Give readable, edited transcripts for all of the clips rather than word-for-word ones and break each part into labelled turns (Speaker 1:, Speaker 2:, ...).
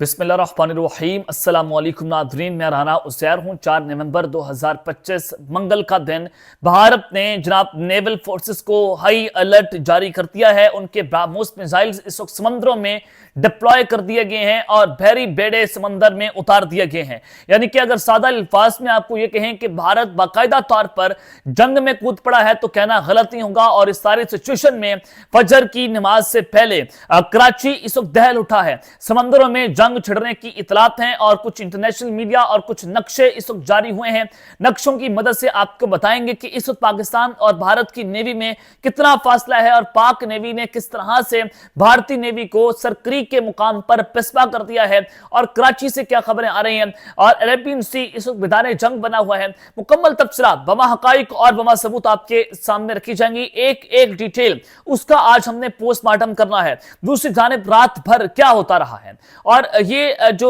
Speaker 1: बिस्मिल्लाहिर्रहमानिर्रहीम अस्सलाम वालेकुम नाज़रीन, मैं राना उसैर हूँ। 4 नवंबर 2025 मंगल का दिन भारत ने जनाब नेवल फोर्सेस को हाई अलर्ट जारी कर दिया है। उनके ब्रह्मोस मिसाइल्स इस वक्त समंदरों में डिप्लॉय कर दिए गए हैं और बहरी बेड़े समंदर में उतार दिए गए हैं। यानी कि अगर सादा अल्फाज में आपको यह कहें कि भारत बाकायदा तौर पर जंग में कूद पड़ा है तो कहना गलत नहीं होगा। और इस सारी सिचुएशन में फजर की नमाज से पहले कराची इस वक्त दहल उठा है। समंदरों में जंग छिड़ने की इतलात हैं और कुछ इंटरनेशनल मीडिया और कुछ नक्शे इस वक्त जारी हुए हैं। नक्शों की मदद से आपको बताएंगे कि इस वक्त पाकिस्तान और भारत की नेवी में कितना फासला है और पाक नेवी ने किस तरह से भारतीय नेवी को सरक्रीक के मुकाम पर पिस्पा कर दिया है और कराची से क्या खबरें आ रही हैं। और अरेबियन सी इस वक्त मैदान जंग बना हुआ है। मुकम्मल तफसीलात बमा हकाइक और बमा सबूत आपके सामने रखी जाएंगी, एक एक डिटेल उसका आज हमने पोस्टमार्टम करना है। दूसरी जानिब रात भर क्या होता रहा है और ये जो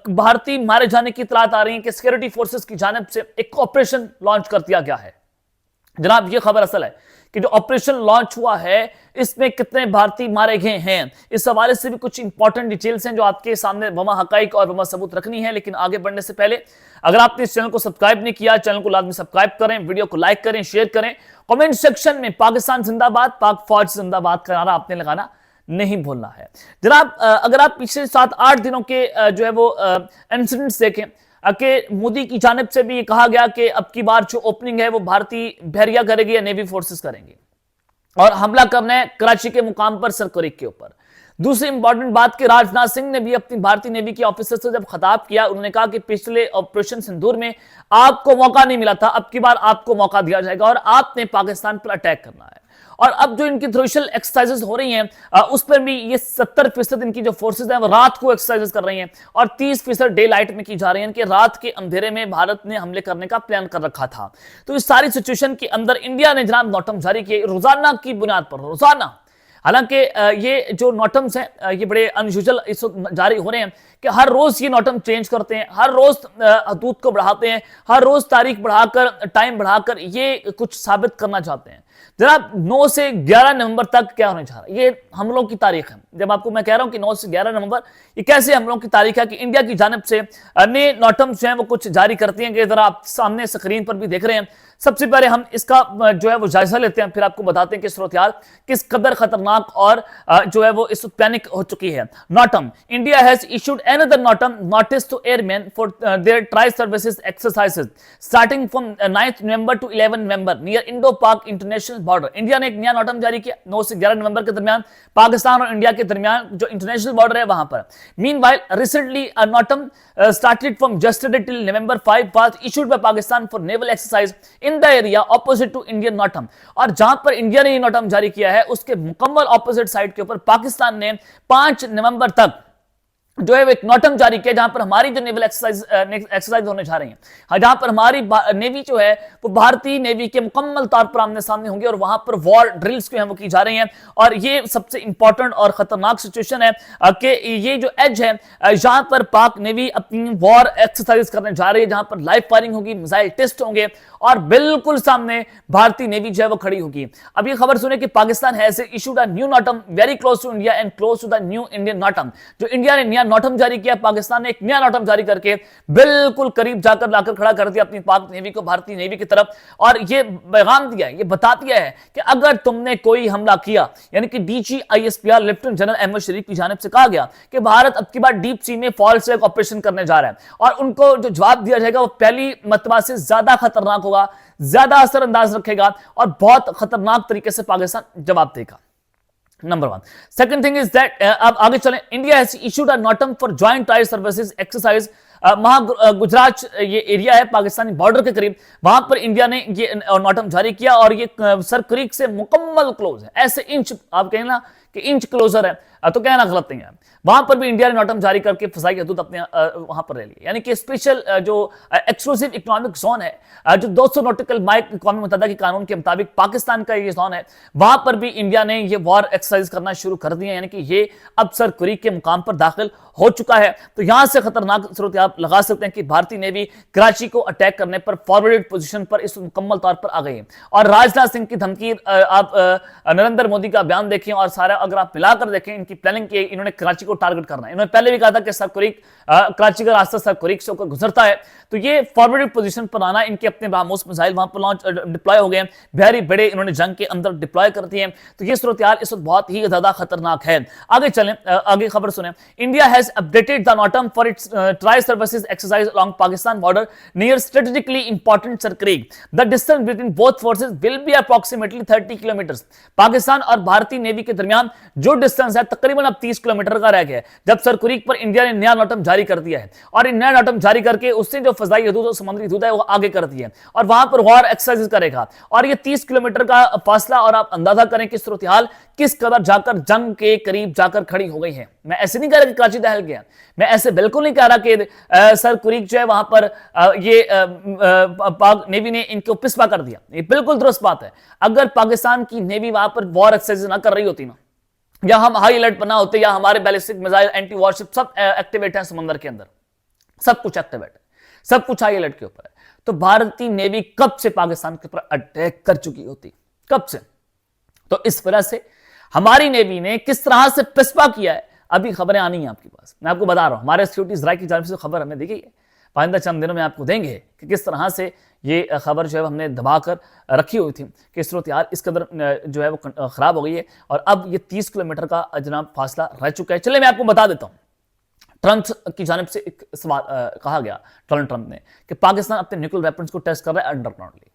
Speaker 1: भारतीय मारे जाने की इतलात आ रही है कि सिक्योरिटी फोर्सेस की जानिब से एक ऑपरेशन लॉन्च कर दिया गया है। जनाब ये खबर असल है कि जो ऑपरेशन लॉन्च हुआ है इसमें कितने भारतीय मारे गए हैं, इस हवाले से भी कुछ इंपॉर्टेंट डिटेल्स हैं जो आपके सामने बमा हकाइक और बमा सबूत रखनी है। लेकिन आगे बढ़ने से पहले अगर आपने इस चैनल को सब्सक्राइब नहीं किया, चैनल को लाजमी सब्सक्राइब करें, वीडियो को लाइक करें, शेयर करें, कमेंट सेक्शन में पाकिस्तान जिंदाबाद, पाक फौज जिंदाबाद का नारा आपने लगाना नहीं भूलना है। जनाब अगर आप पिछले 7-8 दिनों के जो है वो इंसिडेंट्स देखें कि मोदी की जानिब से भी ये कहा गया कि अब की बार जो ओपनिंग है वो भारतीय बहरिया करेगी या नेवी फोर्सेस करेंगी और हमला करना है कराची के मुकाम पर सरक्रीक के ऊपर। दूसरी इंपॉर्टेंट बात कि राजनाथ सिंह ने भी अपनी भारतीय नेवी के ऑफिसर से जब खिताब किया, उन्होंने कहा कि पिछले ऑपरेशन सिंदूर में आपको मौका नहीं मिला था, अब की बार आपको मौका दिया जाएगा और आपने पाकिस्तान पर अटैक करना है। और अब जो इनकी थ्रोशल एक्सरसाइजेस हो रही हैं उस पर भी ये 70% इनकी जो फोर्सेज हैं वो रात को एक्सरसाइजेस कर रही हैं और 30% डे लाइट में की जा रही हैं कि रात के अंधेरे में भारत ने हमले करने का प्लान कर रखा था। तो इस सारी सिचुएशन के अंदर इंडिया ने जनाब नोटम जारी किए रोजाना की बुनियाद पर, रोजाना। हालांकि ये जो नोटम्स हैं ये बड़े अनयूजुअल इस वक्त जारी हो रहे हैं कि हर रोज ये नोटम चेंज करते हैं, हर रोज हदूद को बढ़ाते हैं, हर रोज तारीख बढ़ाकर, टाइम बढ़ाकर ये कुछ साबित करना चाहते हैं। जनाब 9 से 11 नवंबर तक क्या होने जा रहा है, ये हमलों की तारीख है। जब आपको मैं कह रहा हूं कि 9 से 11 नवंबर ये कैसे हमलों की तारीख है कि इंडिया की जानिब से नए नोटम्स जो हैं वो कुछ जारी करती हैं कि जरा आप सामने स्क्रीन पर भी देख रहे हैं। सबसे पहले हम इसका जो है वो जायजा लेते हैं, फिर आपको बताते हैं कि सूरत-ए-हाल किस कदर खतरनाक और जो है वो इस पैनिक हो चुकी है। Notum, India has issued another notum notice to airmen for their tri-services exercises starting from 9th November to 11 November near Indo-Pak International Border। India ने एक नया नोटम जारी किया 9 से 11 नवंबर के दरमियान पाकिस्तान और इंडिया के दरमियान जो इंटरनेशनल बॉर्डर है वहां पर। Meanwhile, recently a notum started from yesterday till November 5 was issued by Pakistan for naval exercise in the area opposite to Indian notum। और जहां पर इंडिया ने ये नोटम जारी किया है उसके मुकम्मल ऑपोजिट साइड के ऊपर पाकिस्तान ने 5 नवंबर तक जो है वो एक नोटम जारी किया जहां पर हमारी जो नेवल एक्सरसाइज होने जा रही है, जहां पर हमारी नेवी जो है वो भारतीय नेवी के मुकम्मल तौर पर आमने सामने होंगे और वहां पर वॉर ड्रिल्स जो है वो की जा रही हैं। और ये सबसे इंपॉर्टेंट और खतरनाक सिचुएशन है कि ये जो एज है जहां पर पाक नेवी अपनी वॉर एक्सरसाइज करने जा रही है, जहां पर लाइव फायरिंग होगी, मिसाइल टेस्ट होंगे और बिल्कुल सामने भारतीय नेवी जो है वो खड़ी होगी। अब ये खबर सुने कि Pakistan has issued a new NOTAM very close to India and close to the new Indian NOTAM. जो इंडिया ने नया नोटम जारी किया, पाकिस्तान ने एक नया नोटम जारी करके बिल्कुल करीब जाकर लाकर खड़ा कर दिया अपनी पाक नेवी को भारतीय नेवी की तरफ और ये पैगाम दिया है, ये बता दिया है कि अगर तुमने कोई हमला किया, यानी कि DGISPR लेफ्टिनेंट जनरल अहमद शरीफ की जानिब से कहा गया कि भारत अब की बार डीप सी में फॉल स्ट्राइक ऑपरेशन करने जा रहा है और उनको जो जवाब दिया जाएगा वो पहली मर्तबा से ज्यादा खतरनाक होगा, ज्यादा असरअंदाज रखेगा और बहुत खतरनाक तरीके से पाकिस्तान जवाब देगा। Number 1। Second thing is that अब आगे चलें, India has issued a notum for joint try services exercise. Gujarat ये एरिया है पाकिस्तानी बॉर्डर के करीब, वहां पर इंडिया ने ये नोटम जारी किया और ये सरक्रीक से मुकम्मल क्लोज है। ऐसे इंच आप कहें ना कि इंच क्लोजर है तो कहना गलत नहीं है। वहां पर भी इंडिया ने नोटम जारी करके फसाई हदूद अपने वहां पर ले ली, यानी कि स्पेशल जो एक्सक्लूसिव इकोनॉमिक जोन है जो 200 नॉटिकल माइल कौमी मुत्तहदा के कानून के मुताबिक पाकिस्तान का ये जोन है, वहां पर भी इंडिया ने ये वॉर एक्सरसाइज करना शुरू कर दिया, यानी कि ये अब सरक्रीक के मुकाम पर दाखिल हो चुका है। तो यहां से खतरनाक सूरत आप लगा सकते हैं कि भारतीय नेवी कराची को अटैक करने पर फॉरवर्डेड पोजीशन पर इस मुकम्मल तौर पर आ गई है। और राजनाथ सिंह की धमकी, आप नरेंद्र मोदी का बयान देखें और सारा अगर आप मिलाकर देखें इनकी इनकी प्लानिंग की, इन्होंने कराची को टारगेट करना है। इन्होंने पहले भी कहा था कि सरकुरीक, कराची का रास्ता सरकुरीक से होकर गुजरता है, तो ये फॉरवर्ड पोजीशन पर आना, इनके अपने ब्रह्मोस मिसाइल वहां पर लॉन्च डिप्लॉय हो गए हैं, भारी बड़े इन्होंने जंग के अंदर डिप्लॉय कर दिए हैं। तो ये सूरत हाल इस वक्त बहुत ही ज्यादा खतरनाक है। आगे चलें, आगे खबर सुने। India has updated the NOTAM for its tri services exercise along Pakistan border near strategically important Sir Creek. The distance between both forces will be approximately 30 kilometre. Pakistan और भारतीय नेवी के दरमियान जो डिस्टेंस है तकरीबन अब 30 किलोमीटर का रह गया है, जब सरकुरीक पर इंडिया ने नया नॉटम जारी कर दिया है। और इन नया नॉटम जारी करके उससे जो फजाई हदूद और समुद्री हदूद है वो आगे कर दी है, और वहां पर वॉर एक्सरसाइज करेगा। और ये 30 किलोमीटर का फासला, और आप अंदाजा करें कि सूरत हाल किस कदर जाकर जंग के करीब जाकर खड़ी हो गई है। मैं ऐसे नहीं कह रहा कि कराची दहल गया, मैं ऐसे बिल्कुल नहीं कह रहा कि सरकुरीक जो है वहां पर ये पाक नेवी ने इनको पिसवा कर दिया। ये बिल्कुल दुरुस्त बात है। अगर पाकिस्तान की नेवी वहां पर वॉर एक्सरसाइज ना कर रही होती ना, या हम हाई अलर्ट पर ना होते, या हमारे बैलिस्टिक मिसाइल, एंटी वॉरशिप सब एक्टिवेट है समंदर के अंदर, सब कुछ एक्टिवेट है, सब कुछ हाई अलर्ट के ऊपर है, तो भारतीय नेवी कब से पाकिस्तान के ऊपर अटैक कर चुकी होती, कब से। तो इस वजह से हमारी नेवी ने किस तरह से पिसवा किया है, अभी खबरें आनी है आपके पास, मैं आपको बता रहा हूं। हमारे सिक्योरिटी जराये की जानिब से खबर हमें दी गई है, पाइंदा चंद दिनों में आपको देंगे कि किस तरह से ये खबर जो है हमने दबा कर रखी हुई थी कि सूरत हाल इस कदर जो है वो खराब हो गई है, और अब ये 30 किलोमीटर का जनाब फासला रह चुका है। चले मैं आपको बता देता हूं। ट्रंप की जानिब से एक सवाल कहा गया, डोनाल्ड ट्रंप ने, कि पाकिस्तान अपने न्यूक्लियर वेपन्स को टेस्ट कर रहा है अंडरग्राउंडली,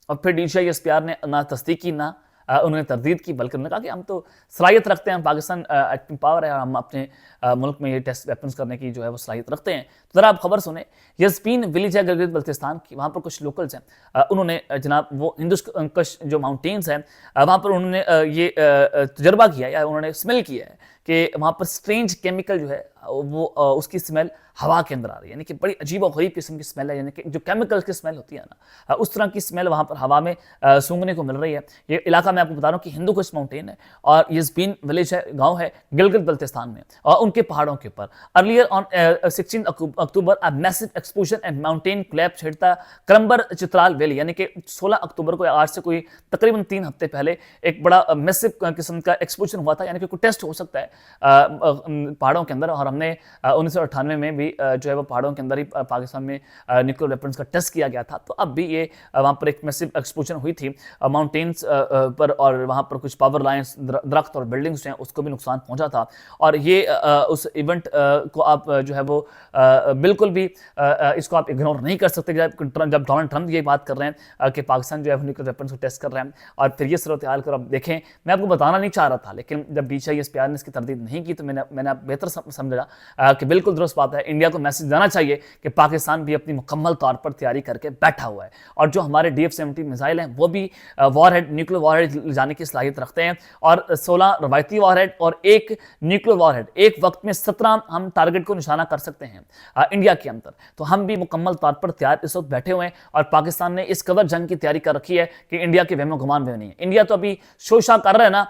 Speaker 1: और फिर DCISPR ने ना तस्दीक की, ना उन्होंने तरदीद की, बल्कि उन्होंने कहा कि हम तो सलाहियत रखते हैं, पाकिस्तान एटमी पावर है, और हम अपने मुल्क में ये टेस्ट वेपन्स करने की जो है वो सलाहियत रखते हैं। तो ज़रा आप खबर सुने। यस्पीन विलेज है गिलगित बल्तिस्तान की, वहाँ पर कुछ लोकल्स हैं, उन्होंने जनाब वो हिंदुकुश जो माउंटेन्स हैं वहाँ पर उन्होंने ये तजर्बा किया, या उन्होंने स्मेल किया है कि वहाँ पर स्ट्रेंज केमिकल जो है वो उसकी स्मेल हवा के अंदर आ रही है, यानी कि बड़ी अजीब और गरीब किस्म की स्मेल है, यानी कि जो केमिकल की स्मेल होती है ना, उस तरह की स्मेल वहाँ पर हवा में सूंघने को मिल रही है। ये इलाका मैं आपको बता रहा हूँ कि हिंदुकुश माउंटेन है, और यस्बीन विलेज है, गांव है गिलगित बल्तिस्तान में, और उनके पहाड़ों के ऊपर। Earlier on 16 October a massive explosion and mountain collapse hit the Krumbar Chitral valley, यानी कि 16 अक्टूबर को, आज से कोई तकरीबन 3 हफ्ते पहले एक बड़ा मैसिव किस्म का एक्सप्लोजन हुआ था, यानी कि कोई टेस्ट हो सकता है पहाड़ों के अंदर। और हमने 1998 में भी जो है वो पहाड़ों के अंदर ही पाकिस्तान में न्यूक्लियर वेपन्स का टेस्ट किया गया था। तो अब भी ये वहाँ पर एक मैसिव एक्सप्लोजन हुई थी माउंटेन्स पर, और वहाँ पर कुछ पावर लाइन्स, दरख्त और बिल्डिंग्स हैं, उसको भी नुकसान पहुँचा था। और ये उस इवेंट को आप जो है वो बिल्कुल भी इसको आप इग्नोर नहीं कर सकते। जब डोनाल्ड ट्रंप ये बात कर रहे हैं कि पाकिस्तान जो है न्यूक्लियर वेपन्स को टेस्ट कर रहे हैं, और फिर ये सूरत हाल कर आप देखें, मैं आपको बताना नहीं चाह रहा था, लेकिन जब DCISPR ने इसकी तरदीद नहीं की तो मैंने बेहतर समझा कि बिल्कुल दुरुस्त बात है। इंडिया को मैसेज जाना चाहिए कि पाकिस्तान भी अपनी मुकम्मल तौर पर तैयारी करके बैठा हुआ है, और जो हमारे DF-70 मिसाइल हैं वो भी वॉरहेड, न्यूक्लियर वॉरहेड जाने की सलाहियत रखते हैं, और 16 रवायती वॉरहेड और एक न्यूक्लियर वॉरहेड, एक वक्त में 17 हम टारगेट को निशाना कर सकते हैं इंडिया के अंदर। तो हम भी मुकम्मल तौर पर तैयार इस वक्त बैठे हुए हैं, और पाकिस्तान ने इस कदर जंग की तैयारी कर रखी है कि इंडिया के वहमो गुमान में नहीं है। इंडिया तो अभी शोशा कर रहा है ना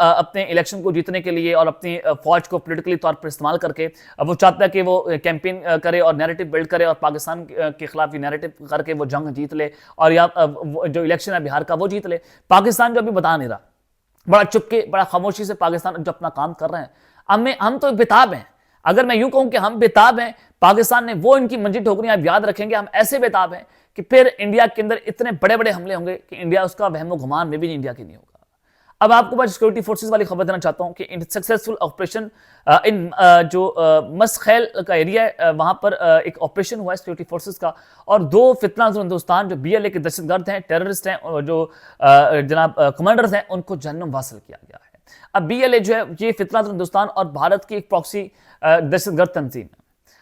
Speaker 1: अपने इलेक्शन को जीतने के लिए, और अपनी फौज को पोलिटिकली तौर पर इस्तेमाल करके वो चाहता है कि वो कैंपेन करे और नैरेटिव बिल्ड करे, और पाकिस्तान के खिलाफ ये नैरेटिव करके वो जंग जीत ले, और या जो इलेक्शन है बिहार का वो जीत ले। पाकिस्तान जो अभी बता नहीं रहा, बड़ा चुपके, बड़ा खामोशी से पाकिस्तान जो अपना काम कर रहे हैं। हम तो बेताब हैं। अगर मैं यूं कहूं कि हम बेताब हैं, पाकिस्तान ने वो इनकी मंजिल ठोकरी, आप याद रखेंगे, हम ऐसे बेताब हैं कि फिर इंडिया के अंदर इतने बड़े बड़े हमले होंगे कि इंडिया उसका वहमो गुमान में भी इंडिया की नहीं होगा। अब आपको मैं सिक्योरिटी फोर्सेस वाली खबर देना चाहता हूं कि इन सक्सेसफुल ऑपरेशन इन जो मसखैल का एरिया है वहां पर एक ऑपरेशन हुआ है सिक्योरिटी फोर्सेस का, और 2 फितना हिंदुस्तान जो BLA के दहशतगर्द हैं, टेररिस्ट हैं, और जो जनाब कमांडर्स हैं, उनको जहन्नुम वासिल किया गया है। अब BLA जो है ये फितना हिंदुस्तान और भारत की एक प्रॉक्सी दहशतगर्द तंजीम है,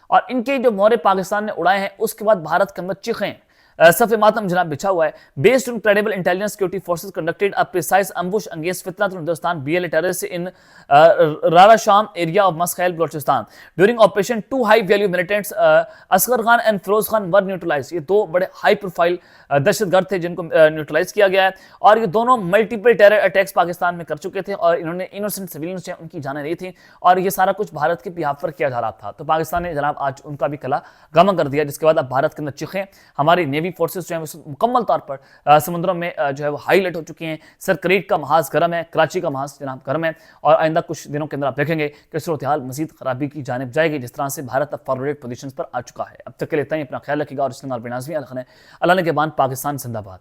Speaker 1: और इनके जो मोहरे पाकिस्तान ने उड़ाए हैं उसके बाद भारत के अंदर चीखें सफ़े मातम जनाब बिछा हुआ है। Based on credible intelligence security forces conducted a precise ambush against Fitnatul Hindustan BLA terrorist in Rara Sham area of Maskhel Balochistan during operation 2 high value militants Asghar Khan and Feroz Khan were neutralize. ये 2 बड़े हाई प्रोफाइल दहशतगर्द थे जिनको न्यूट्रलाइज किया गया है, और ये दोनों मल्टीपल टेरर अटैक्स पाकिस्तान में कर चुके थे, और इन्होंने इनोसेंट सिविलियंस हैं उनकी जानें ली थी, और ये सारा कुछ भारत के बिहाफ पर किया जा रहा था। तो पाकिस्तान ने जनाब आज उनका भी कला गमा कर दिया, जिसके बाद अब भारत के अंदर चीखें हमारी नेवी नेवी फोर्सेस जो है वो मुकम्मल तौर पर समुद्रों में जो है वो हाई अलर्ट हो चुकी हैं। सर क्रीक का महाज गर्म है, कराची का महाज जनाब गर्म है, और आइंदा कुछ दिनों के अंदर आप देखेंगे कि सूरत हाल मजीद खराबी की जानिब जाएगी, जिस तरह से भारत अब फॉरवर्ड पोजीशन पर आ चुका है। अब तक के लिए इतना ही, अपना ख्याल रखिएगा और इस्लाम बेनाज़मी अल्लाह ने के बाद पाकिस्तान जिंदाबाद।